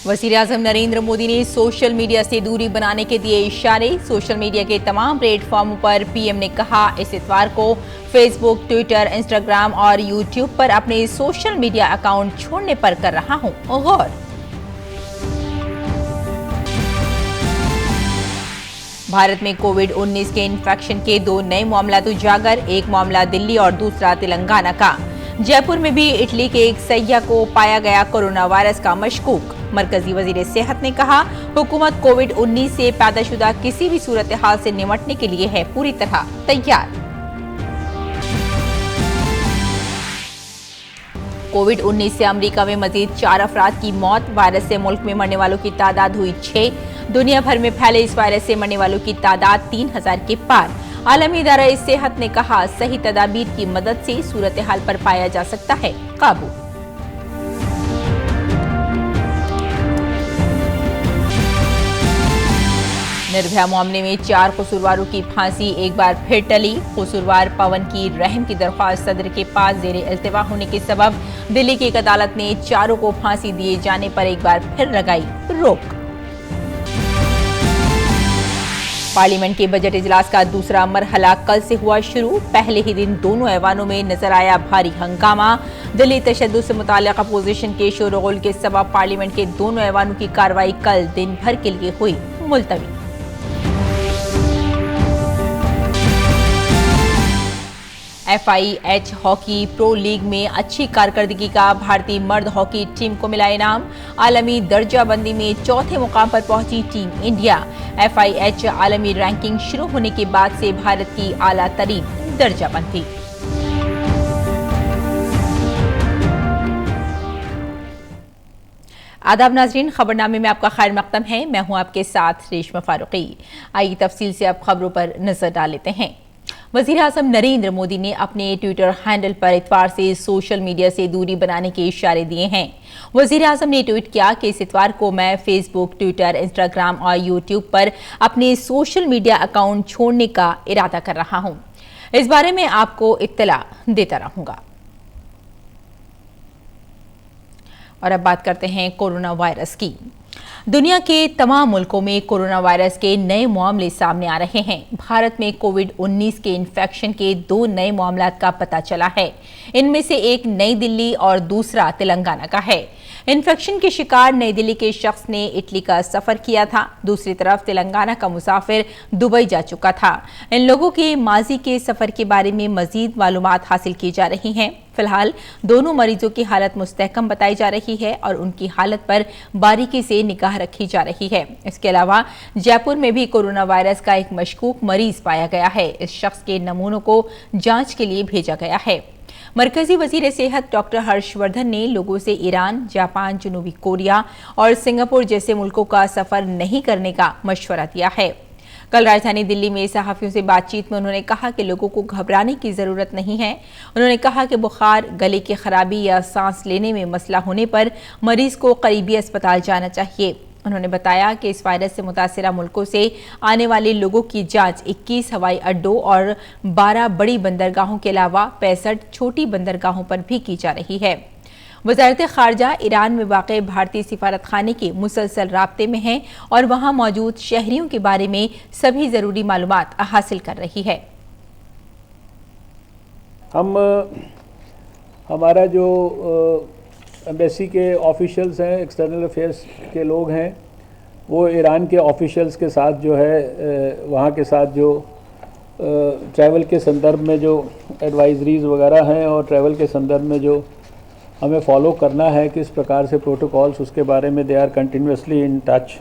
वज़ीर-ए-आज़म नरेंद्र मोदी ने social media से दूरी बनाने के दिए इशारे। सोशल मीडिया के तमाम प्लेटफॉर्मों पर पीएम ने कहा, इस इतवार को फेसबुक, ट्विटर, इंस्टाग्राम और यूट्यूब पर अपने सोशल मीडिया अकाउंट छोड़ने पर कर रहा हूं गौर। भारत में कोविड-19 के इन्फेक्शन के 2 नए मामला उजागर, एक मामला दिल्ली और दूसरा तेलंगाना का। जयपुर में भी इटली के एक सैयाह को पाया गया कोरोना वायरस का मशकूक। मरकजी वजीर सेहत ने कहा, हुकूमत कोविड-19 से पैदाशुदा किसी भी सूरत हाल से निपटने के लिए है पूरी तरह तैयार। कोविड-19 से अमेरिका में मजीद 4 अफराद की मौत। वायरस से मुल्क में मरने वालों की तादाद हुई 6। दुनिया भर में फैले इस वायरस से मरने वालों की तादाद 3000 के पार। आलमी इदारा सेहत ने कहा, सही तदाबीर की मदद से सूरत हाल पर पाया जा सकता है काबू। निर्भया मामले में 4 कसूरवारों की फांसी एक बार फिर टली। कसूरवार पवन की रहम की दरख्वास्त सदर के पास जेर इल्तिवा होने के सबब दिल्ली की एक अदालत ने चारों को फांसी दिए जाने पर एक बार फिर लगाई रोक। पार्लियामेंट के बजट इजलास का दूसरा मरहला कल से हुआ शुरू। पहले ही दिन दोनों ऐवानों में नजर आया भारी हंगामा। दिल्ली तशद्दुद से मुताल्लिक़ अपोजिशन के शोरगुल के सबब पार्लियामेंट के दोनों ऐवानों की कार्रवाई कल दिन भर के लिए हुई मुलतवी। FIH हॉकी प्रो लीग में अच्छी कारकर्दगी का भारतीय मर्द हॉकी टीम को मिला इनाम। आलमी दर्जाबंदी में चौथे मुकाम पर पहुंची टीम इंडिया। FIH आलमी रैंकिंग शुरू होने के बाद से भारत की आला तरीन दर्जाबंदी। आदाब नाजरीन, खबरनामे में आपका खैर मकदम है। मैं हूं आपके साथ रेशमा फारूकी। आइए तफसील से अब खबरों पर नजर डाल लेते हैं। वज़ीर-ए-आज़म नरेंद्र मोदी ने अपने ट्विटर हैंडल पर इतवार से सोशल मीडिया से दूरी बनाने के इशारे दिए हैं। वज़ीर-ए-आज़म ने ट्वीट किया कि इस इतवार को मैं फेसबुक, ट्विटर, इंस्टाग्राम और यूट्यूब पर अपने सोशल मीडिया अकाउंट छोड़ने का इरादा कर रहा हूं। इस बारे में आपको इत्तला देता रहूंगा। और अब बात करते हैं कोरोना वायरस की। दुनिया के तमाम मुल्कों में कोरोना वायरस के नए मामले सामने आ रहे हैं। भारत में कोविड-19 के इन्फेक्शन के 2 नए मामलों का पता चला है। इनमें से एक नई दिल्ली और दूसरा तेलंगाना का है। इन्फेक्शन के शिकार नई दिल्ली के शख्स ने इटली का सफर किया था। दूसरी तरफ तेलंगाना का मुसाफिर दुबई जा चुका था। इन लोगों के माजी के सफर के बारे में मजीद मालूमात हासिल की जा रही हैं। फिलहाल दोनों मरीजों की हालत मुस्तहकम बताई जा रही है और उनकी हालत पर बारीकी से निगाह रखी जा रही है। इसके अलावा जयपुर में भी कोरोना वायरस का एक मशकूक मरीज पाया गया है। इस शख्स के नमूनों को जांच के लिए भेजा गया है। मरकजी वजीर सेहत डॉक्टर हर्षवर्धन ने लोगों से ईरान, जापान, जनूबी कोरिया और सिंगापुर जैसे मुल्कों का सफर नहीं करने का मशवरा दिया है। कल राजधानी दिल्ली में सहाफियों से बातचीत में उन्होंने कहा कि लोगों को घबराने की जरूरत नहीं है। उन्होंने कहा कि बुखार, गले की खराबी या सांस लेने में मसला होने पर मरीज को करीबी अस्पताल जाना चाहिए। उन्होंने बताया कि इस वायरस से मुतासिरा मुल्कों से आने वाले लोगों की जांच 21 हवाई अड्डों और 12 बड़ी बंदरगाहों के अलावा 65 छोटी बंदरगाहों पर भी की जा रही है। वज़ारत ख़ारजा ईरान में वाक़ भारतीय सिफारत खाने के मुसलसल राब्ते में है और वहाँ मौजूद शहरियों के बारे में सभी ज़रूरी मालूमात हासिल कर रही है। हमारा जो एम्बेसी के ऑफिशियल्स हैं, एक्सटर्नल अफेयर्स के लोग हैं, वो ईरान के ऑफिशियल्स के साथ जो है वहाँ के साथ जो ट्रैवल के संदर्भ में जो एडवाइजरीज़ वगैरह हैं और ट्रैवल के संदर्भ में जो हमें फॉलो करना है किस प्रकार से प्रोटोकॉल्स, उसके बारे में they are continuously in touch.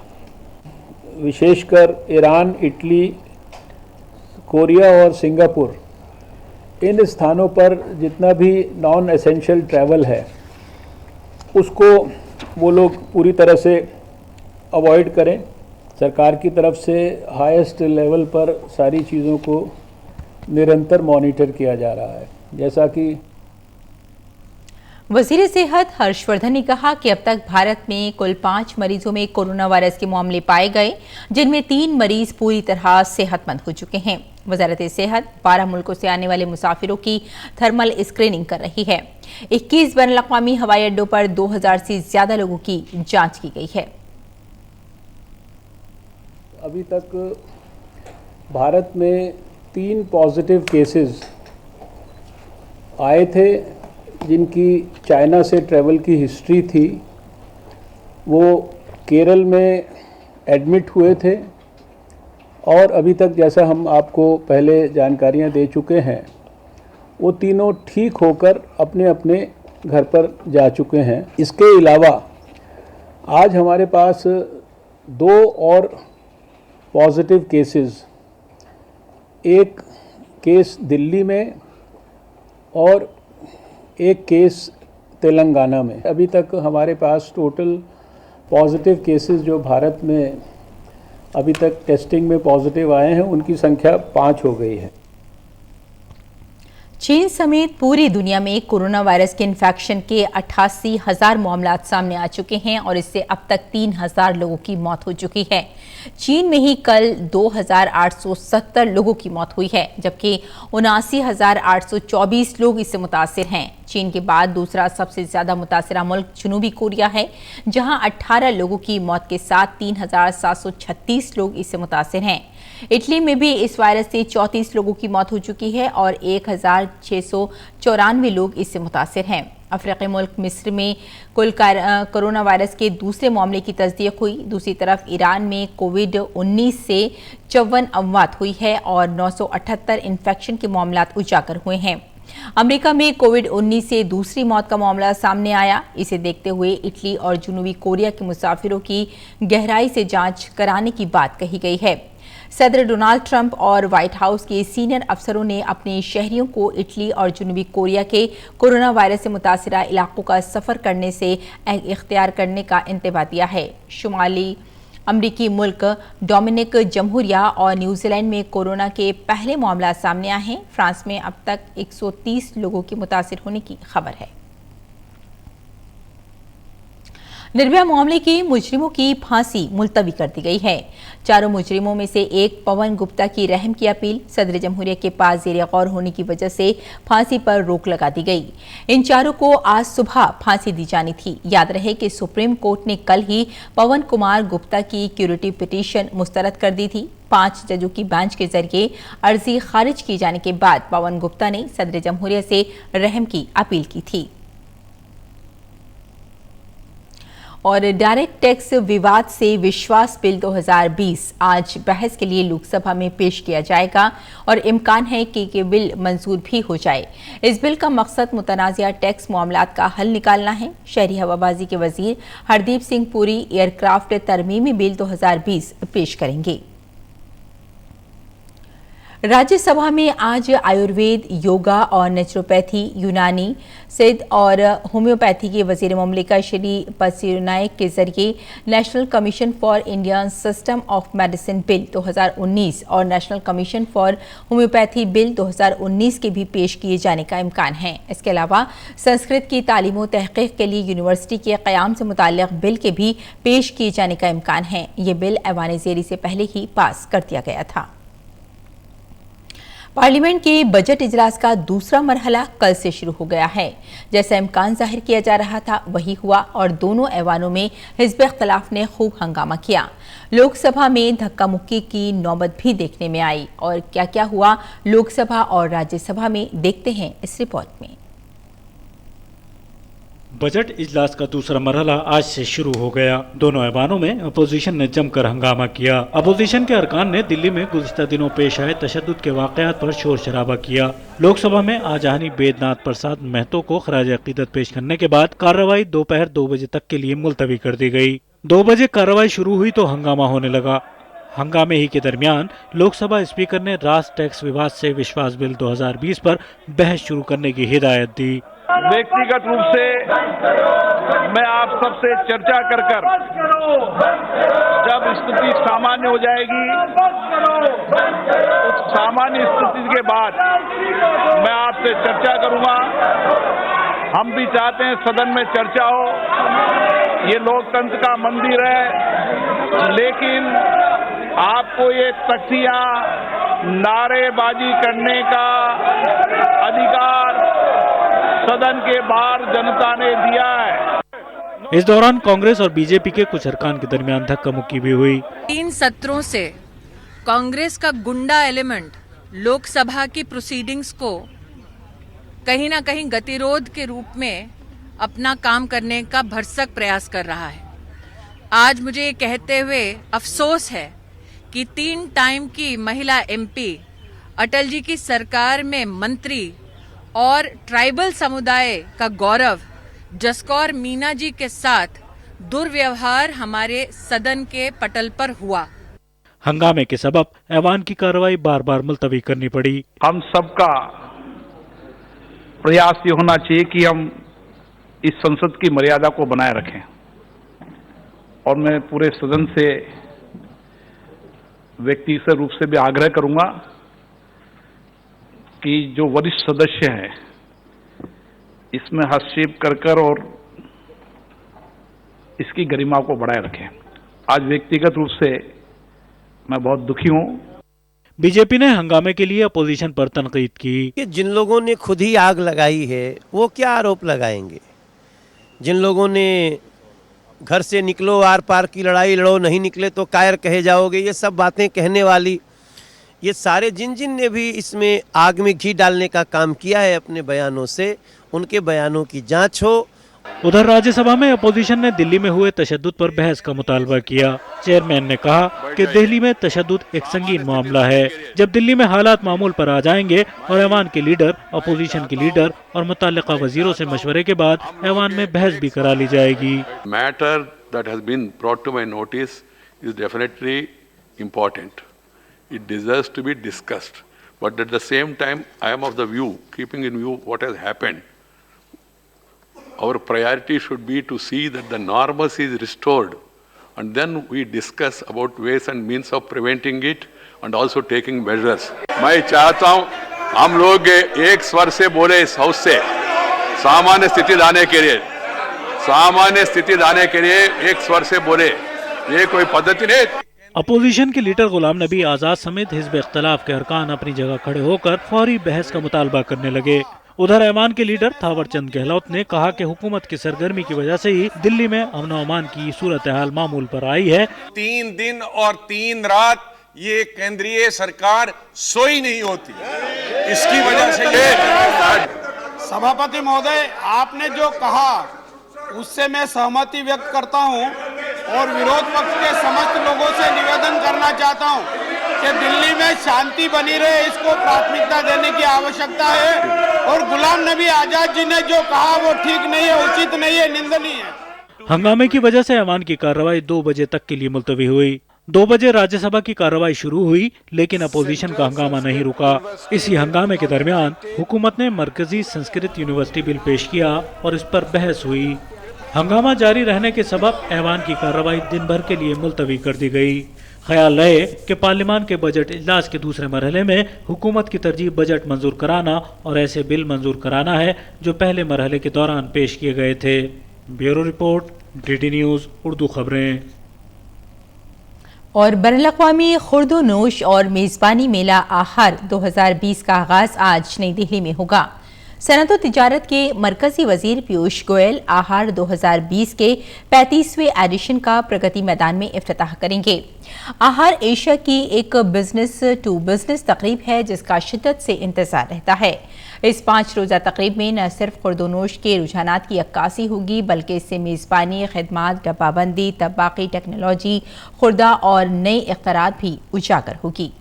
विशेषकर ईरान, इटली, कोरिया और सिंगापुर, इन स्थानों पर जितना भी नॉन एसेंशियल ट्रैवल है उसको वो लोग पूरी तरह से अवॉइड करें। सरकार की तरफ से हाईएस्ट लेवल पर सारी चीज़ों को निरंतर मॉनिटर किया जा रहा है। जैसा कि वज़ीर सेहत हर्षवर्धन ने कहा कि अब तक भारत में कुल 5 मरीजों में कोरोना वायरस के मामले पाए गए, जिनमें 3 मरीज पूरी तरह सेहतमंद हो चुके हैं। वज़ारत सेहत 12 मुल्कों से आने वाले मुसाफिरों की थर्मल स्क्रीनिंग कर रही है। 21 बैनुल अक़वामी हवाई अड्डों पर 2000 से ज्यादा लोगों की जांच की गई है। अभी तक भारत में 3 पॉजिटिव केसेस आए थे जिनकी चाइना से ट्रैवल की हिस्ट्री थी। वो केरल में एडमिट हुए थे और अभी तक जैसा हम आपको पहले जानकारियां दे चुके हैं, वो तीनों ठीक होकर अपने अपने घर पर जा चुके हैं। इसके अलावा आज हमारे पास 2 और पॉजिटिव केसेस, एक केस दिल्ली में और एक केस तेलंगाना में। अभी तक हमारे पास टोटल पॉजिटिव केसेस जो भारत में अभी तक टेस्टिंग में पॉजिटिव आए हैं, उनकी संख्या 5 हो गई है। चीन समेत पूरी दुनिया में कोरोना वायरस के इन्फेक्शन के 88,000 मामला सामने आ चुके हैं और इससे अब तक 3,000 लोगों की मौत हो चुकी है। चीन में ही कल 2,870 लोगों की मौत हुई है, जबकि 79,824 लोग इससे मुतासिर हैं। चीन के बाद दूसरा सबसे ज्यादा मुतासिरा मुल्क जनूबी कोरिया है, जहां 18 लोगों की मौत के साथ 3,736 लोग इससे मुतासिर हैं। इटली में भी इस वायरस से 34 लोगों की मौत हो चुकी है और 1,694 लोग इससे मुतासिर हैं। अफ्रीकी मुल्क मिस्र में कुल कोरोना वायरस के दूसरे मामले की तस्दीक हुई। दूसरी तरफ ईरान में कोविड-19 से 54 अमवात हुई है और 978 इन्फेक्शन के मामला उजागर हुए हैं। अमेरिका में कोविड-19 से दूसरी मौत का मामला सामने आया। इसे देखते हुए इटली और जनूबी कोरिया के मुसाफिरों की गहराई से जांच कराने की बात कही गई है। सदर डोनाल्ड ट्रंप और व्हाइट हाउस के सीनियर अफसरों ने अपने शहरियों को इटली और जनूबी कोरिया के कोरोना वायरस से मुतासिरा इलाकों का सफर करने से इख्तियार करने का इंतबाह दिया है। शुमाली अमरीकी मुल्क डोमिनिक जमहूरिया और न्यूजीलैंड में कोरोना के पहले मामला सामने आए हैं। फ्रांस में अब तक 130 लोगों के मुतासिर होने की खबर है। निर्भया मामले के मुजरिमों की फांसी मुलतवी कर दी गई है। चारों मुजरिमों में से एक पवन गुप्ता की रहम की अपील सदर जमहूरिया के पास ज़ेर गौर होने की वजह से फांसी पर रोक लगा दी गई। इन चारों को आज सुबह फांसी दी जानी थी। याद रहे कि सुप्रीम कोर्ट ने कल ही पवन कुमार गुप्ता की क्यूरेटिव पिटीशन मुस्तरद कर दी थी। 5 जजों की बेंच के जरिए अर्जी खारिज किए जाने के बाद पवन गुप्ता ने सदर जमहूरिया से रहम की अपील की थी। और डायरेक्ट टैक्स विवाद से विश्वास बिल 2020 आज बहस के लिए लोकसभा में पेश किया जाएगा और इम्कान है कि ये बिल मंजूर भी हो जाए। इस बिल का मकसद मुतनाज़िया टैक्स मामलात का हल निकालना है। शहरी हवाबाजी के वजीर हरदीप सिंह पुरी एयरक्राफ्ट तरमीमी बिल 2020 पेश करेंगे। राज्यसभा में आज आयुर्वेद, योगा और नेचुरोपैथी, यूनानी, सिद्ध और होम्योपैथी के वजीर मुमलिका श्री पसिरनायक के जरिए national commission for Indian system of medicine bill 2019 और national commission for homeopathy bill 2019 के भी पेश किए जाने का इम्कान है। इसके अलावा संस्कृत की तालीम व तहकीक के लिए यूनिवर्सिटी के क़याम से मुताल्लिक़ बिल के भी पेश किए जाने का इम्कान है। ये बिल ऐवान ज़ेरी से पहले ही पास कर दिया गया था। पार्लियामेंट के बजट इजलास का दूसरा मरहला कल से शुरू हो गया है। जैसा इम्कान जाहिर किया जा रहा था वही हुआ और दोनों ऐवानों में हिज़्ब इख्तिलाफ ने खूब हंगामा किया। लोकसभा में धक्का मुक्की की नौबत भी देखने में आई और क्या क्या हुआ लोकसभा और राज्यसभा में, देखते हैं इस रिपोर्ट में। बजट इजलास का दूसरा मरहला आज से शुरू हो गया। दोनों ऐवानों में अपोजिशन ने जमकर हंगामा किया। अपोजिशन के अरकान ने दिल्ली में गुज़िश्ता दिनों पेश आए तशद्दुद के वाक़यात पर शोर शराबा किया। लोकसभा में आजानी बेदनाथ प्रसाद महतो को खराज अकीदत पेश करने के बाद कार्रवाई दोपहर 2 बजे तक के लिए मुलतवी कर दी गई। 2 बजे कार्रवाई शुरू हुई तो हंगामा होने लगा। हंगामे ही के दरमियान लोकसभा स्पीकर ने रास टैक्स विवाद से विश्वास बिल 2020 पर बहस शुरू करने की हिदायत दी। व्यक्तिगत रूप से मैं आप सबसे चर्चा कर जब स्थिति सामान्य हो जाएगी, उस सामान्य स्थिति के बाद मैं आपसे चर्चा करूंगा। हम भी चाहते हैं सदन में चर्चा हो, ये लोकतंत्र का मंदिर है, लेकिन आपको ये तख्तियां नारेबाजी करने का अधिकार सदन के बाहर जनता ने दिया है। इस दौरान कांग्रेस और बीजेपी के कुछ अरकान के दरमियान धक्का मुक्की भी हुई। 3 सत्रों से कांग्रेस का गुंडा एलिमेंट लोकसभा की प्रोसीडिंग्स को कहीं ना कहीं गतिरोध के रूप में अपना काम करने का भरसक प्रयास कर रहा है। आज मुझे ये कहते हुए अफसोस है कि 3 टाइम की महिला एमपी, अटल जी की सरकार में मंत्री और ट्राइबल समुदाय का गौरव जसकौर मीना जी के साथ दुर्व्यवहार हमारे सदन के पटल पर हुआ। हंगामे के सबब ऐवान की कार्रवाई बार बार मुलतवी करनी पड़ी। हम सबका प्रयास ये होना चाहिए कि हम इस संसद की मर्यादा को बनाए रखें, और मैं पूरे सदन से व्यक्तिगत रूप से भी आग्रह करूंगा कि जो वरिष्ठ सदस्य हैं इसमें हस्तक्षेप कर और इसकी गरिमा को बढ़ाए रखें। आज व्यक्तिगत रूप से मैं बहुत दुखी हूं। बीजेपी ने हंगामे के लिए अपोजिशन पर तनकीद की कि जिन लोगों ने खुद ही आग लगाई है वो क्या आरोप लगाएंगे। जिन लोगों ने घर से निकलो आर पार की लड़ाई लड़ो, नहीं निकले तो कायर कहे जाओगे, ये सब बातें कहने वाली, ये सारे जिन ने भी इसमें आग में घी डालने का काम किया है अपने बयानों से, उनके बयानों की जांच हो। उधर राज्यसभा में अपोजिशन ने दिल्ली में हुए तशद्दुद पर बहस का मुतालबा किया। चेयरमैन ने कहा कि दिल्ली में तशद्दुद एक संगीन मामला है। जब दिल्ली में हालात मामूल पर आ जाएंगे और ऐवान के लीडर, अपोजिशन के लीडर और मुतल्लिका वजीरों से मशवरे के बाद ऐवान में बहस भी करा ली जाएगी। Matter that has been brought to my notice is definitely important. It deserves to be discussed. But at the same time, I am of the view, keeping in view what has happened, our priority should be to see that the normalcy is restored, and then we discuss about ways and means of preventing it and also taking measures. मैं चाहता हूँ हम लोग एक स्वर से बोले इस हाउस से सामान्य स्थिति लाने के लिए, सामान्य स्थिति लाने के लिए एक स्वर से बोले, ये कोई पद्धति नहीं। अपोजिशन के लीडर गुलाम नबी आजाद समेत हिज़्ब इख्तिलाफ के अरकान अपनी जगह खड़े होकर फौरी बहस का मुतालबा करने लगे। उधर ऐवान के लीडर थावर चंद गहलोत ने कहा कि हुकूमत की सरगर्मी की वजह से ही दिल्ली में अमन व अमान की सूरत हाल मामूल पर आई है। 3 दिन और 3 रात ये केंद्रीय सरकार सोई नहीं होती, इसकी वजह से ये। सभापति महोदय, आपने जो कहा उससे मैं सहमति व्यक्त करता हूं और विरोध पक्ष के समस्त लोगों से निवेदन करना चाहता हूं कि दिल्ली में शांति बनी रहे, इसको प्राथमिकता देने की आवश्यकता है। और गुलाम नबी आजाद जी ने जो कहा वो ठीक नहीं है, उचित नहीं है, निंदनीय है। हंगामे की वजह से ऐवान की कार्रवाई 2 बजे तक के लिए मुलतवी हुई। 2 बजे राज्यसभा की कार्रवाई शुरू हुई, लेकिन अपोजिशन का हंगामा नहीं रुका। इसी हंगामे के दरमियान हुकूमत ने मरकजी संस्कृत यूनिवर्सिटी बिल पेश किया और इस पर बहस हुई। हंगामा जारी रहने के सबब ऐवान की कार्रवाई दिन भर के लिए मुलतवी कर दी गई। ख्याल रहे कि पार्लियामान के बजट इजलास के दूसरे मरहले में हुकूमत की तरजीह बजट मंजूर कराना और ऐसे बिल मंजूर कराना है जो पहले मरहले के दौरान पेश किए गए थे। Bureau report, DD news Urdu खबरें। और बैनुल-अक़वामी खुर्द-ओ-नोश और मेज़बानी मेला आहार 2020 का आगाज आज नई दिल्ली में होगा। सनअत और तिजारत के मरकजी वजीर पीयूष गोयल आहार 2020 के 35वें एडिशन का प्रगति मैदान में इफ्तिताह करेंगे। आहार एशिया की एक बिजनेस टू बिजनेस तकरीब है जिसका शिद्दत से इंतजार रहता है। इस 5 रोज़ा तकरीब में न सिर्फ खुर्द-ओ-नोश के रुझानात की अक्कासी होगी बल्कि इससे मेज़बानी, खिदमात, डब्बाबंदी, तबाकी टेक्नोलॉजी, खुर्दा और नई इख्तिरात भी उजागर होगी।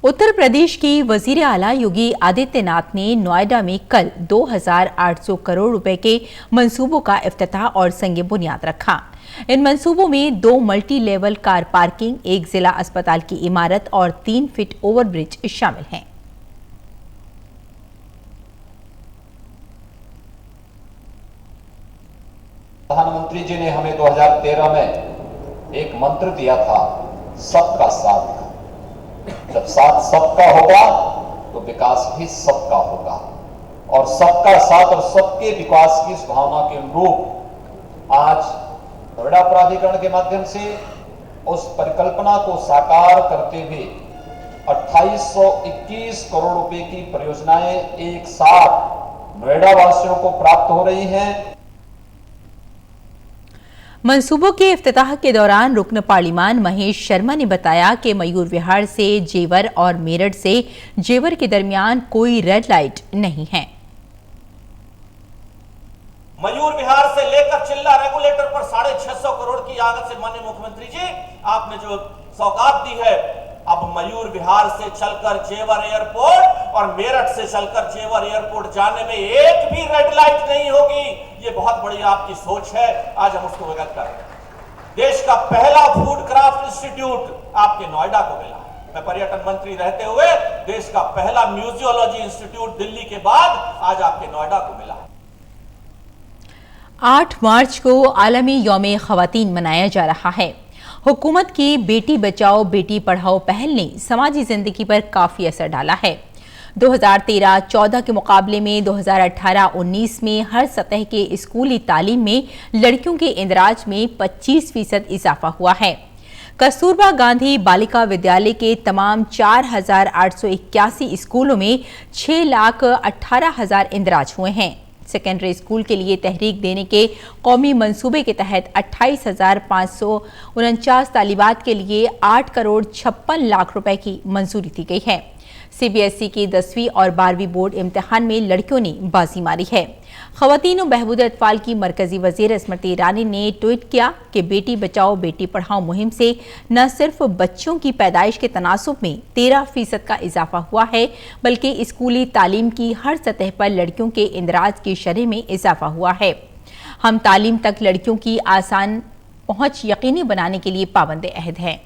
उत्तर प्रदेश की वजीर आला योगी आदित्यनाथ ने नोएडा में कल 2800 करोड़ रुपए के मंसूबों का इफ्तिताह और संग बुनियाद रखा। इन मंसूबों में 2 मल्टी लेवल कार पार्किंग, 1 जिला अस्पताल की इमारत और 3 फीट ओवरब्रिज शामिल हैं। प्रधानमंत्री जी ने हमें 2013 में एक मंत्र दिया था, सबका साथ। जब साथ सबका होगा तो विकास भी सबका होगा, और सबका साथ और सबके विकास की इस भावना के अनुरूप आज नोएडा प्राधिकरण के माध्यम से उस परिकल्पना को साकार करते हुए 2821 करोड़ रुपए की परियोजनाएं एक साथ नोएडा वासियों को प्राप्त हो रही हैं। मंसूबों के इफ्तिताह के दौरान रुकन पार्लिमान महेश शर्मा ने बताया कि मयूर विहार से जेवर और मेरठ से जेवर के दरमियान कोई रेड लाइट नहीं है। मयूर विहार से लेकर चिल्ला रेगुलेटर पर 650 करोड़ की लागत से माननीय मुख्यमंत्री जी आपने जो सौगात दी है, अब मयूर विहार से चलकर जेवर एयरपोर्ट और मेरठ से चलकर जेवर एयरपोर्ट जाने में एक भी रेड लाइट नहीं होगी। ये बहुत बड़ी आपकी सोच है, आज हम उसको व्यक्त कर रहे हैं। देश का पहला फूड क्राफ्ट इंस्टीट्यूट आपके नोएडा को मिला। मैं पर्यटन मंत्री रहते हुए देश का पहला म्यूजियोलॉजी इंस्टीट्यूट दिल्ली के बाद आज आपके नोएडा को मिला। 8 मार्च को आलमी यौम ख़वातीन मनाया जा रहा है। हुकूमत की बेटी बचाओ बेटी पढ़ाओ पहल ने समाजी जिंदगी पर काफ़ी असर डाला है। 2013-14 के मुकाबले में 2018-19 में हर सतह के स्कूली तालीम में लड़कियों के इंदराज में 25% इजाफा हुआ है। कस्तूरबा गांधी बालिका विद्यालय के तमाम 4,881 स्कूलों में 6,18,000 इंदराज हुए हैं। सेकेंडरी स्कूल के लिए तहरीक देने के कौमी मंसूबे के तहत 28,549 तालिबात के लिए 8 करोड़ 56 लाख रुपए की मंजूरी दी गई है। सीबीएसई की 10वीं और 12वीं बोर्ड इम्तिहान में लड़कियों ने बाजी मारी है। ख़वातीन और बहबूद अतफाल की मरकजी वज़ीर स्मृति ईरानी ने ट्वीट किया कि बेटी बचाओ बेटी पढ़ाओ मुहिम से न सिर्फ बच्चों की पैदाइश के तनासुब में 13% का इजाफा हुआ है, बल्कि स्कूली तालीम की हर सतह पर लड़कियों के इंदराज की शरह में इजाफा हुआ है। हम तालीम तक लड़कियों की आसान पहुँच यकीनी बनाने के लिए पाबंद अहद हैं।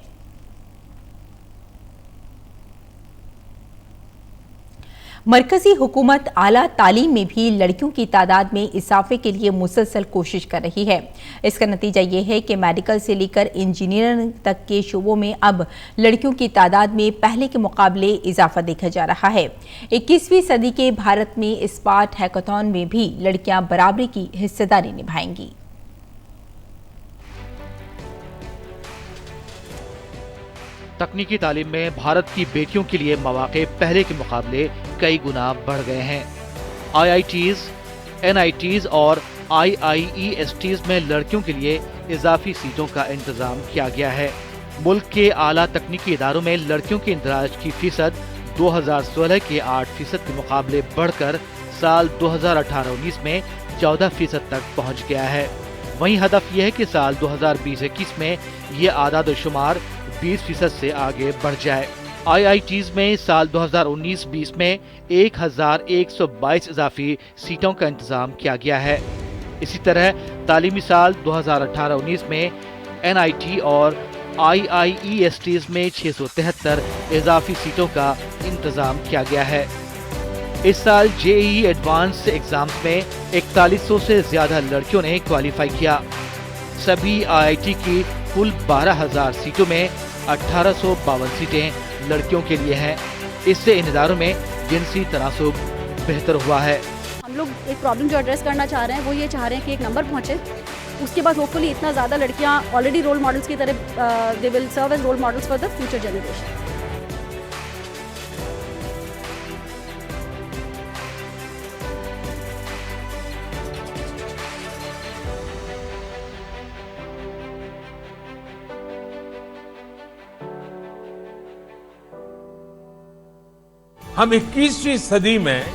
मरकजी हुकूमत आला तालीम में भी लड़कियों की तादाद में इजाफे के लिए मुसलसल कोशिश कर रही है। इसका नतीजा ये है कि मेडिकल से लेकर इंजीनियरिंग तक के शोबों में अब लड़कियों की तादाद में पहले के मुकाबले इजाफा देखा जा रहा है। 21वीं सदी के भारत में इस्पात हैकाथॉन में भी लड़कियां बराबरी की हिस्सेदारी निभाएंगी। तकनीकी तालीम में भारत की बेटियों के लिए मौके पहले के मुकाबले कई गुना बढ़ गए हैं। IITs, NITs और IIESTs में लड़कियों के लिए इजाफी सीटों का इंतजाम किया गया है। मुल्क के आला तकनीकी इदारों में लड़कियों के इंदराज की फीसद 2016 के 8% के मुकाबले बढ़कर साल 2018-19 में 14% तक पहुँच गया है। वहीं हदफ यह है कि साल 2020-21 में ये आदाद शुमार 20% से आगे बढ़ जाए। IITs में साल 2019-20 में 1,122 इजाफी सीटों का इंतजाम किया गया है। इसी तरह तालीमी साल 2018-19 में NIT और IIESTs में 673 इजाफी सीटों का इंतजाम किया गया है। इस साल JEE एडवांस एग्जाम्स में 4100 से ज्यादा लड़कियों ने क्वालिफाई किया। सभी IIT की कुल 12,000 सीटों में 1852 सीटें लड़कियों के लिए हैं। इससे इन इदारों में जिनसी तनासुब बेहतर हुआ है। हम लोग एक प्रॉब्लम जो एड्रेस करना चाह रहे हैं वो ये चाह रहे हैं कि एक नंबर पहुंचे, उसके बाद होपफुली इतना ज़्यादा लड़कियां ऑलरेडी रोल मॉडल्स की तरह they will serve as role models for the future generation. हम 21वीं सदी में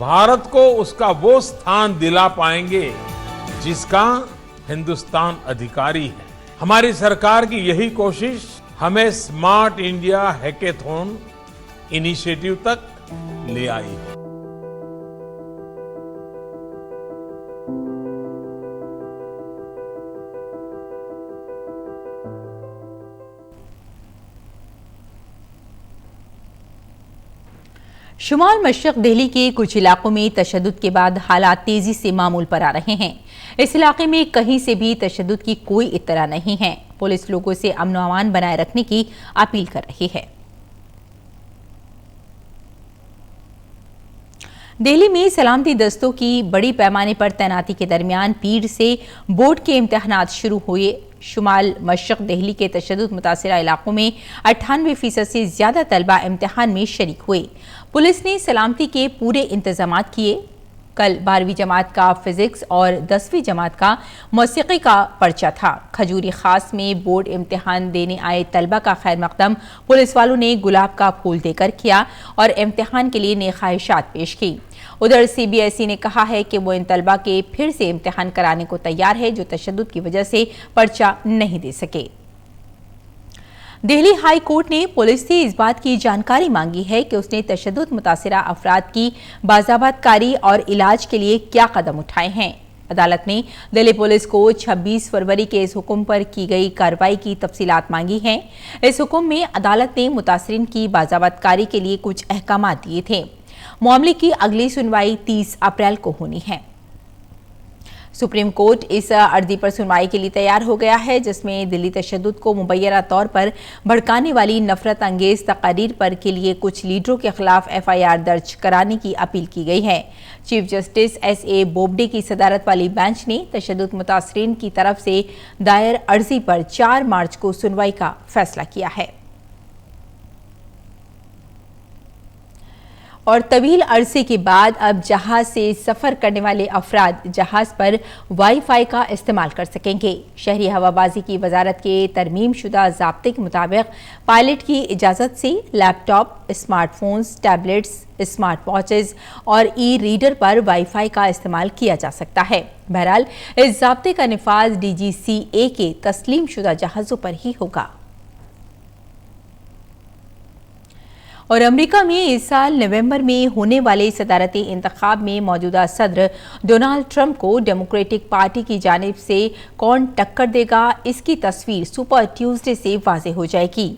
भारत को उसका वो स्थान दिला पाएंगे जिसका हिंदुस्तान अधिकारी है। हमारी सरकार की यही कोशिश हमें स्मार्ट इंडिया हैकेथॉन इनिशिएटिव तक ले आई है। शुमाल मशरक दिल्ली के कुछ इलाकों में तशद्दुद के बाद हालात तेजी से मामूल पर आ रहे हैं। इस इलाके में कहीं से भी तशद्दुद की कोई इत्तला नहीं है। पुलिस लोगों से अमन व अमान बनाए रखने की अपील कर रही है। दिल्ली में सलामती दस्तों की बड़ी पैमाने पर तैनाती के दरमियान भीड़ से बोर्ड के इम्तिहानात शुरू हुए। शुमाल मशरक दिल्ली के तशद्दुद मुतासिरा इलाकों में 98% से ज्यादा तलबा इम्तिहान में शरीक हुए। पुलिस ने सलामती के पूरे इंतजाम किए। कल 12वीं जमात का फिजिक्स और 10वीं जमात का मौसीकी का पर्चा था। खजूरी खास में बोर्ड इम्तिहान देने आए तलबा का खैर मकदम पुलिस वालों ने गुलाब का फूल देकर किया और इम्तिहान के लिए नेक ख्वाहिशात पेश की। उधर CBSE ने कहा है कि वो इन तलबा के फिर से इम्तिहान कराने को तैयार है जो तशद्दुद की वजह से पर्चा नहीं दे सके। दिल्ली हाई कोर्ट ने पुलिस से इस बात की जानकारी मांगी है कि उसने तशद्दुद मुतासिरा अफराद की बाज़ाबतकारी और इलाज के लिए क्या कदम उठाए हैं। अदालत ने दिल्ली पुलिस को 26 फरवरी के इस हुक्म पर की गई कार्रवाई की तफसीलात मांगी हैं। इस हुक्म में अदालत ने मुतासरीन की बाज़ाबतकारी के लिए कुछ अहकाम दिए थे। मामले की अगली सुनवाई 30 अप्रैल को होनी है। सुप्रीम कोर्ट इस अर्जी पर सुनवाई के लिए तैयार हो गया है, जिसमें दिल्ली तशद्दुद को मुबैना तौर पर भड़काने वाली नफरत अंगेज तकारीर पर के लिए कुछ लीडरों के खिलाफ FIR दर्ज कराने की अपील की गई है। चीफ जस्टिस SA बोबडे की सदारत वाली बेंच ने तशद्दुद मुतासरीन की तरफ से दायर अर्जी पर 4 मार्च को सुनवाई का फैसला किया है। और तवील अरसे के बाद अब जहाज से सफर करने वाले अफराद जहाज पर वाईफाई का इस्तेमाल कर सकेंगे। शहरी हवाबाजी की वजारत के तरमीम शुदा ज़ाब्ते के मुताबिक पायलट की इजाज़त से laptop, smartphones, tablets, smart watches और रीडर पर वाईफाई का इस्तेमाल किया जा सकता है। बहरहाल इस ज़ाब्ते का निफाज DGCA के तस्लीम शुदा जहाज़ों पर ही होगा। और अमेरिका में इस साल नवंबर में होने वाले सदारती इंतखाब में मौजूदा सदर डोनाल्ड ट्रंप को डेमोक्रेटिक पार्टी की जानिब से कौन टक्कर देगा, इसकी तस्वीर सुपर ट्यूसडे से वाज़ेह हो जाएगी।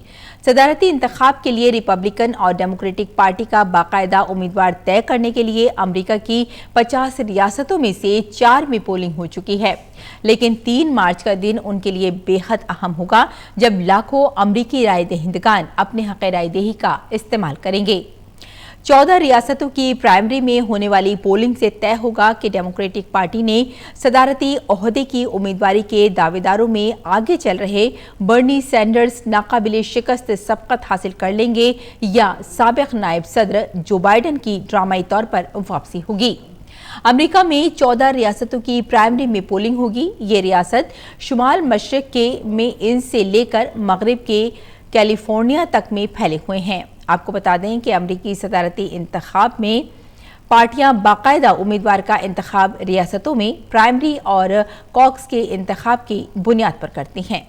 सदारती इंतखाब के लिए रिपब्लिकन और डेमोक्रेटिक पार्टी का बाकायदा उम्मीदवार तय करने के लिए अमेरिका की 50 रियासतों में से 4 में पोलिंग हो चुकी है, लेकिन 3 मार्च का दिन उनके लिए बेहद अहम होगा जब लाखों अमरीकी राय दहिंदगान अपने हक़ राय दही का इस्तेमाल करेंगे। 14 रियासतों की प्राइमरी में होने वाली पोलिंग से तय होगा कि डेमोक्रेटिक पार्टी ने सदारती ओहदे की उम्मीदवारी के दावेदारों में आगे चल रहे बर्नी सैंडर्स नाकाबिले शिकस्त सबकत हासिल कर लेंगे या साबिक नायब सदर जो बाइडन की ड्रामाई तौर पर वापसी होगी। अमेरिका में 14 रियासतों की प्राइमरी में पोलिंग होगी। ये रियासत शुमाल मशरक के मेन से लेकर मगरिब के कैलिफोर्निया तक में फैले हुए हैं। आपको बता दें कि अमेरिकी सदारती इंतखाब में पार्टियां बाकायदा उम्मीदवार का इंतखाब रियासतों में प्राइमरी और कॉक्स के इंतखाब की बुनियाद पर करती हैं।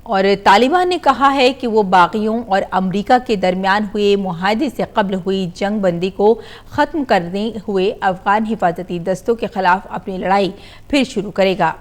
और तालिबान ने कहा है कि वो बागियों और अमेरिका के दरमियान हुए मुआहदे से कब्ल हुई जंग बंदी को ख़त्म करने हुए अफगान हिफाजती दस्तों के खिलाफ अपनी लड़ाई फिर शुरू करेगा।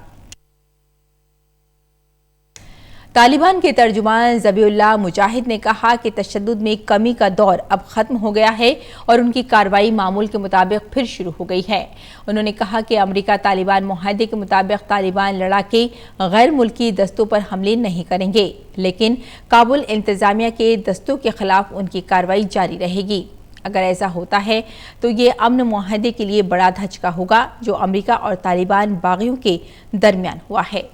तालिबान के तर्जुमान ज़बीउल्लाह मुजाहिद ने कहा कि तशद्दुद में कमी का दौर अब ख़त्म हो गया है और उनकी कार्रवाई मामूल के मुताबिक फिर शुरू हो गई है। उन्होंने कहा कि अमेरिका तालिबान मुआहदे के मुताबिक तालिबान लड़ाके गैर मुल्की दस्तों पर हमले नहीं करेंगे, लेकिन काबुल इंतज़ामिया के दस्तों के खिलाफ उनकी कार्रवाई जारी रहेगी। अगर ऐसा होता है तो ये अमन मुआहदे के लिए बड़ा धचका होगा जो अमेरिका और तालिबान बागियों के दरमियान हुआ है।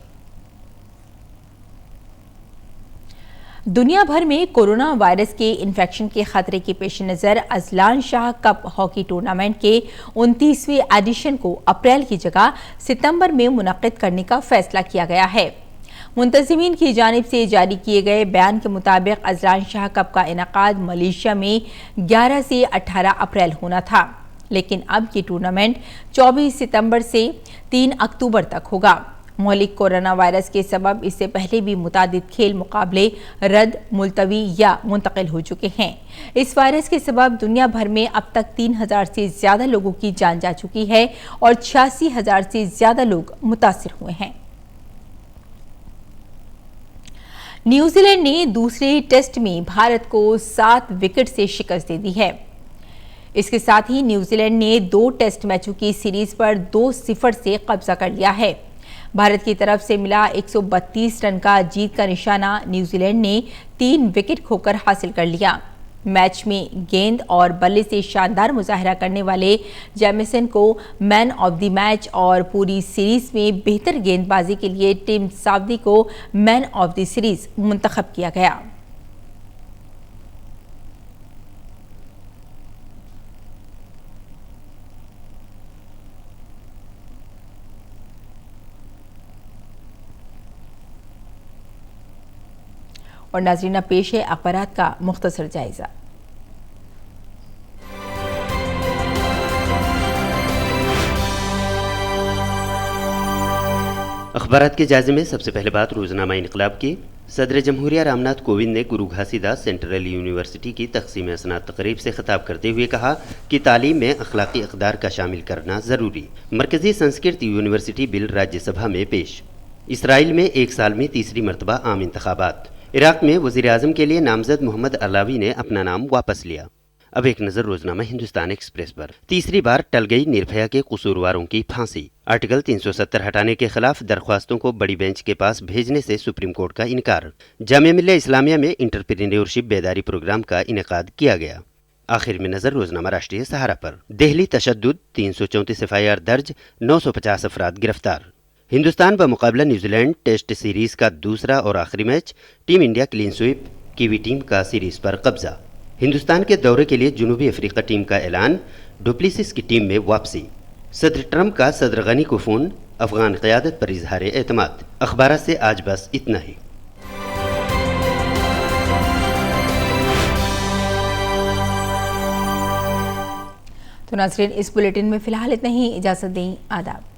दुनिया भर में कोरोना वायरस के इन्फेक्शन के खतरे के पेश नज़र Azlan Shah cup hockey tournament के 29वें एडिशन को अप्रैल की जगह सितंबर में मुनक्किद करने का फैसला किया गया है। मुंतज़िमीन की जानिब से जारी किए गए बयान के मुताबिक अजलान शाह कप का इनेकाद मलेशिया में 11 से 18 अप्रैल होना था, लेकिन अब ये टूर्नामेंट 24 सितंबर से 3 अक्टूबर तक होगा। मौलिक कोरोना वायरस के सबब इससे पहले भी मुतादिद खेल मुकाबले रद्द, मुलतवी या मुंतकिल हो चुके हैं। इस वायरस के सबब दुनिया भर में अब तक 3000 से ज्यादा लोगों की जान जा चुकी है और 86,000 से ज्यादा लोग मुतासिर हुए हैं। न्यूजीलैंड ने दूसरे टेस्ट में भारत को 7 विकेट से शिकस्त दे दी है। इसके साथ ही न्यूजीलैंड ने 2 टेस्ट मैचों की सीरीज पर 2-0 से कब्जा कर लिया है। भारत की तरफ से मिला 132 रन का जीत का निशाना न्यूजीलैंड ने 3 विकेट खोकर हासिल कर लिया। मैच में गेंद और बल्ले से शानदार मुजाहरा करने वाले जेमिसन को मैन ऑफ द मैच और पूरी सीरीज में बेहतर गेंदबाजी के लिए टीम सऊदी को मैन ऑफ द सीरीज मुंतखब किया गया। और नाज़रीन पेश है अखबारात का मुख्तसर जायजा। अखबारात के जायजे में सबसे पहले बात रोजनामा इनकलाब की। सदर जमहूरिया रामनाथ कोविंद ने गुरु घासीदास सेंट्रल यूनिवर्सिटी की तकसीम असनाद तकरीब से खिताब करते हुए कहा कि तालीम में अखलाकी इक़दार का शामिल करना ज़रूरी। मरकजी संस्कृत यूनिवर्सिटी बिल राज्यसभा में पेश। इसराइल में एक साल में तीसरी मरतबा आम इंतखाबात। इराक में वज़ीर आज़म के लिए नामजद मोहम्मद अलावी ने अपना नाम वापस लिया। अब एक नज़र रोजनामा हिंदुस्तान एक्सप्रेस पर। तीसरी बार टल गई निर्भया के कसूरवारों की फांसी। आर्टिकल 370 हटाने के खिलाफ दरख्वास्तों को बड़ी बेंच के पास भेजने से सुप्रीम कोर्ट का इनकार। जामिया मिल्लिया इस्लामिया में इंटरप्रेन्योरशिप बेदारी प्रोग्राम का इनेकाद किया गया। आखिर में नजर रोजनामा राष्ट्रीय सहारा पर। दिल्ली तशद्दुद, 334 FIR दर्ज, 950 अफराद गिरफ्तार। हिंदुस्तान बमुकाबला न्यूजीलैंड टेस्ट सीरीज का दूसरा और आखिरी match. Team India clean sweep, kiwi team का सीरीज पर कब्जा। हिंदुस्तान के दौरे के लिए जनूबी अफ्रीका टीम का ऐलान। डुप्लेसिस की टीम में वापसी। सदर ट्रंप का सदर गनी को फोन, अफगान क़यादत पर इजहार एतमाद। अखबार से आज बस इतना ही। तो नाज़रीन इस बुलेटिन में फिलहाल इतना ही। इजाज़त दें। आदाब।